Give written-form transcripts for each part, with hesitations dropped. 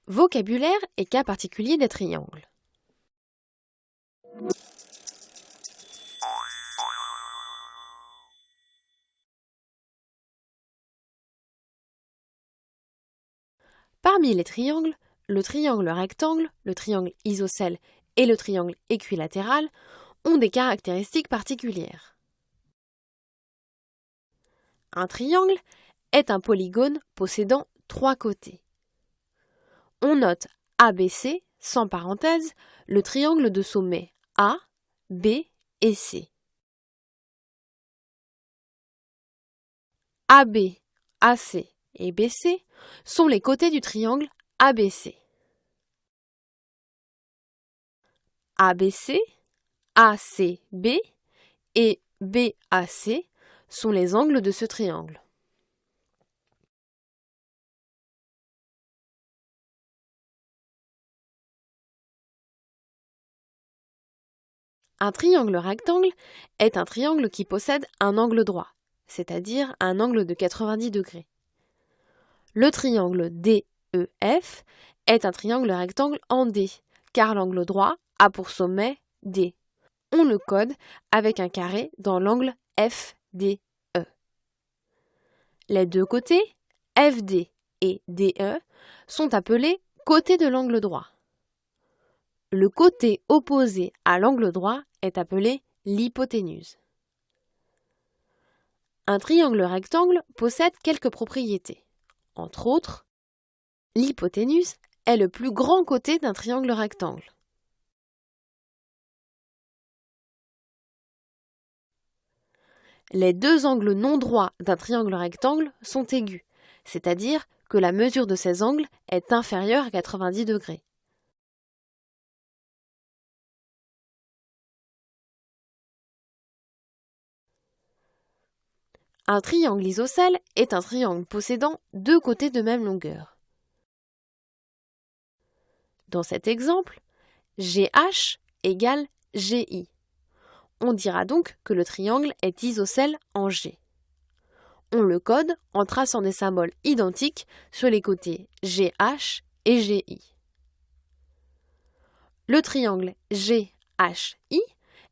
Vocabulaire et cas particuliers des triangles. Parmi les triangles, le triangle rectangle, le triangle isocèle et le triangle équilatéral ont des caractéristiques particulières. Un triangle est un polygone possédant 3 côtés. On note ABC, sans parenthèse, le triangle de sommet A, B et C. AB, AC et BC sont les côtés du triangle ABC. ABC, ACB et BAC sont les angles de ce triangle. Un triangle rectangle est un triangle qui possède un angle droit, c'est-à-dire un angle de 90 degrés. Le triangle DEF est un triangle rectangle en D, car l'angle droit a pour sommet D. On le code avec un carré dans l'angle FDE. Les deux côtés, FD et DE, sont appelés côtés de l'angle droit. Le côté opposé à l'angle droit est appelé l'hypoténuse. Un triangle rectangle possède quelques propriétés. Entre autres, l'hypoténuse est le plus grand côté d'un triangle rectangle. Les deux angles non droits d'un triangle rectangle sont aigus, c'est-à-dire que la mesure de ces angles est inférieure à 90 degrés. Un triangle isocèle est un triangle possédant deux côtés de même longueur. Dans cet exemple, GH égale GI. On dira donc que le triangle est isocèle en G. On le code en traçant des symboles identiques sur les côtés GH et GI. Le triangle GHI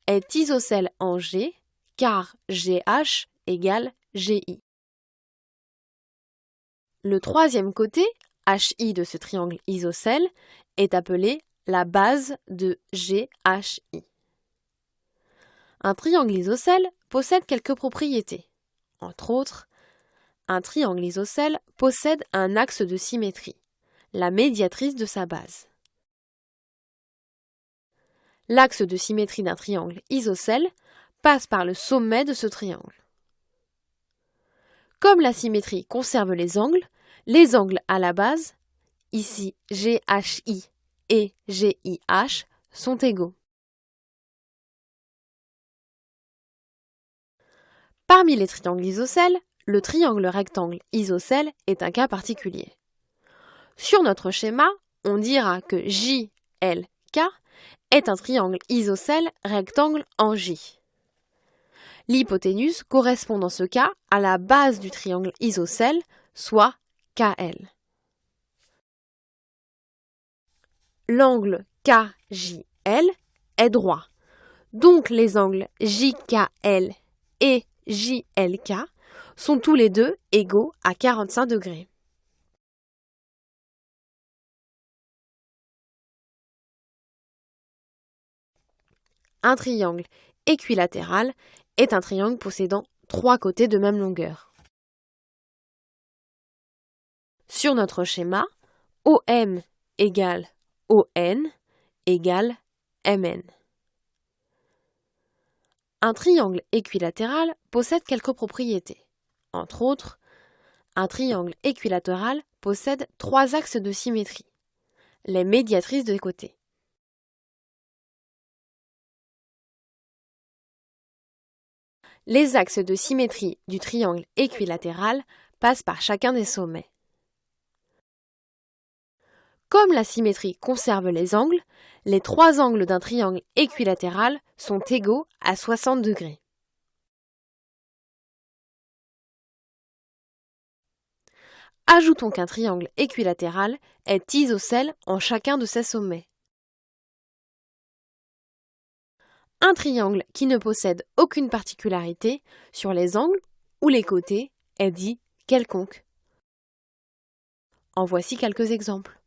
est isocèle en G car GH égale GI. Le troisième côté, HI de ce triangle isocèle, est appelé la base de GHI. Un triangle isocèle possède quelques propriétés. Entre autres, un triangle isocèle possède un axe de symétrie, la médiatrice de sa base. L'axe de symétrie d'un triangle isocèle passe par le sommet de ce triangle. Comme la symétrie conserve les angles à la base, ici GHI et GIH, sont égaux. Parmi les triangles isocèles, le triangle rectangle isocèle est un cas particulier. Sur notre schéma, on dira que JLK est un triangle isocèle rectangle en J. L'hypoténuse correspond dans ce cas à la base du triangle isocèle, soit KL. L'angle KJL est droit, donc les angles JKL et JLK sont tous les deux égaux à 45 degrés. Un triangle équilatéral est un triangle possédant 3 côtés de même longueur. Sur notre schéma, OM égale ON égale MN. Un triangle équilatéral possède quelques propriétés. Entre autres, un triangle équilatéral possède 3 axes de symétrie, les médiatrices des côtés. Les axes de symétrie du triangle équilatéral passent par chacun des sommets. Comme la symétrie conserve les angles 3 angles d'un triangle équilatéral sont égaux à 60 degrés. Ajoutons qu'un triangle équilatéral est isocèle en chacun de ses sommets. Un triangle qui ne possède aucune particularité sur les angles ou les côtés est dit quelconque. En voici quelques exemples.